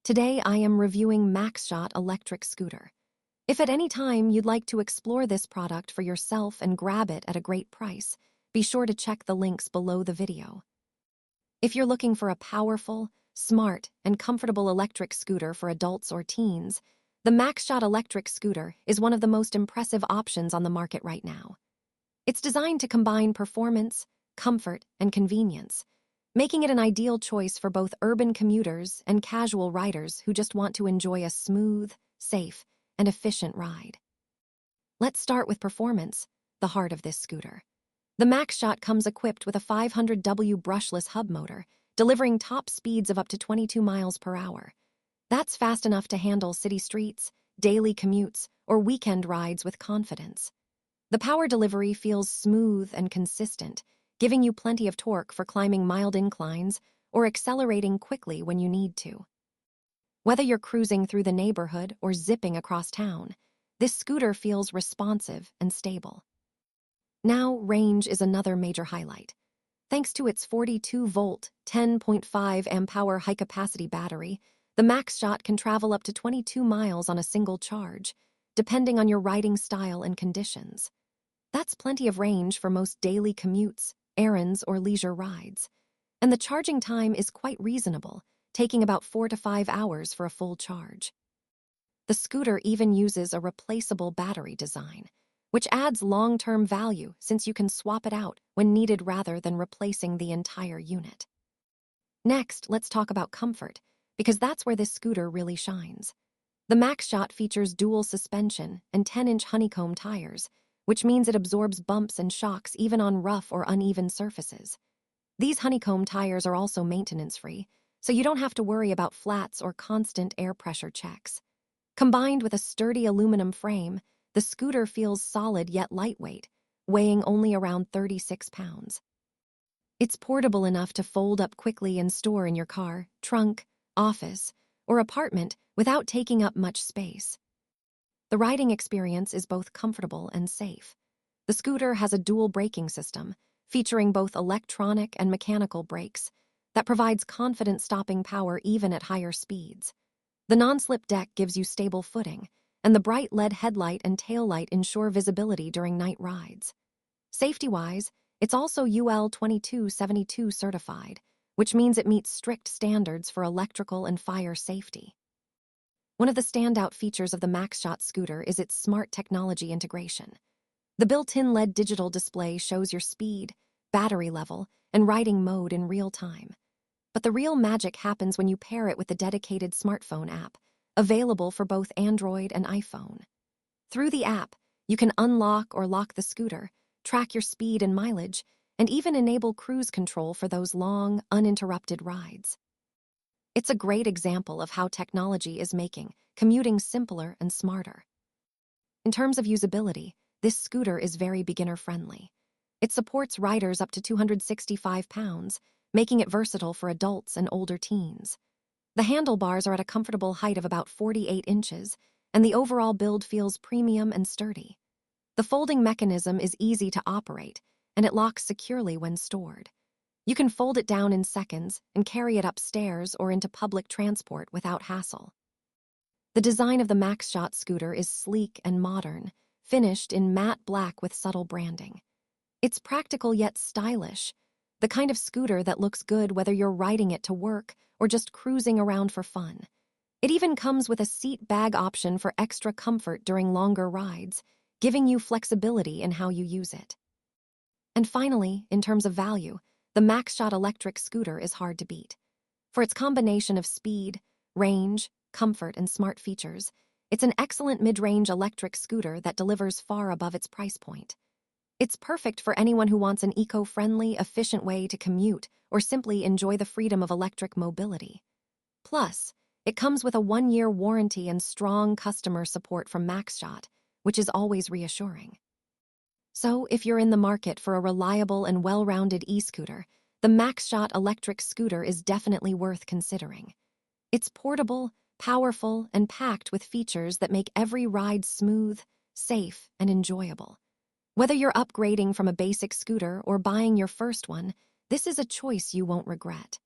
Today I am reviewing Maxshot Electric Scooter. If at any time you'd like to explore this product for yourself and grab it at a great price, be sure to check the links below the video. If you're looking for a powerful, smart, and comfortable electric scooter for adults or teens, the Maxshot Electric Scooter is one of the most impressive options on the market right now. It's designed to combine performance, comfort, and convenience, making it an ideal choice for both urban commuters and casual riders who just want to enjoy a smooth, safe, and efficient ride. Let's start with performance, the heart of this scooter. The Maxshot comes equipped with a 500W brushless hub motor, delivering top speeds of up to 22 miles per hour. That's fast enough to handle city streets, daily commutes, or weekend rides with confidence. The power delivery feels smooth and consistent, giving you plenty of torque for climbing mild inclines or accelerating quickly when you need to. Whether you're cruising through the neighborhood or zipping across town, this scooter feels responsive and stable. Now, range is another major highlight. Thanks to its 42-volt, 10.5 amp-hour high-capacity battery, the Maxshot can travel up to 22 miles on a single charge, depending on your riding style and conditions. That's plenty of range for most daily commutes, errands, or leisure rides. And the charging time is quite reasonable, taking about 4 to 5 hours for a full charge. The scooter even uses a replaceable battery design, which adds long-term value since you can swap it out when needed rather than replacing the entire unit. Next, let's talk about comfort, because that's where this scooter really shines. The Maxshot features dual suspension and 10-inch honeycomb tires, which means it absorbs bumps and shocks even on rough or uneven surfaces. These honeycomb tires are also maintenance-free, so you don't have to worry about flats or constant air pressure checks. Combined with a sturdy aluminum frame, the scooter feels solid yet lightweight, weighing only around 36 pounds. It's portable enough to fold up quickly and store in your car, trunk, office, or apartment without taking up much space. The riding experience is both comfortable and safe. The scooter has a dual braking system, featuring both electronic and mechanical brakes, that provides confident stopping power even at higher speeds. The non-slip deck gives you stable footing, and the bright LED headlight and taillight ensure visibility during night rides. Safety-wise, it's also UL 2272 certified, which means it meets strict standards for electrical and fire safety. One of the standout features of the Maxshot scooter is its smart technology integration. The built-in LED digital display shows your speed, battery level, and riding mode in real time. But the real magic happens when you pair it with the dedicated smartphone app, available for both Android and iPhone. Through the app, you can unlock or lock the scooter, track your speed and mileage, and even enable cruise control for those long, uninterrupted rides. It's a great example of how technology is making commuting simpler and smarter. In terms of usability, this scooter is very beginner-friendly. It supports riders up to 265 pounds, making it versatile for adults and older teens. The handlebars are at a comfortable height of about 48 inches, and the overall build feels premium and sturdy. The folding mechanism is easy to operate, and it locks securely when stored. You can fold it down in seconds and carry it upstairs or into public transport without hassle. The design of the Maxshot scooter is sleek and modern, finished in matte black with subtle branding. It's practical yet stylish, the kind of scooter that looks good whether you're riding it to work or just cruising around for fun. It even comes with a seat bag option for extra comfort during longer rides, giving you flexibility in how you use it. And finally, in terms of value, the Maxshot Electric Scooter is hard to beat. For its combination of speed, range, comfort, and smart features, it's an excellent mid-range electric scooter that delivers far above its price point. It's perfect for anyone who wants an eco-friendly, efficient way to commute or simply enjoy the freedom of electric mobility. Plus, it comes with a 1-year warranty and strong customer support from Maxshot, which is always reassuring. So, if you're in the market for a reliable and well-rounded e-scooter, the Maxshot Electric Scooter is definitely worth considering. It's portable, powerful, and packed with features that make every ride smooth, safe, and enjoyable. Whether you're upgrading from a basic scooter or buying your first one, this is a choice you won't regret.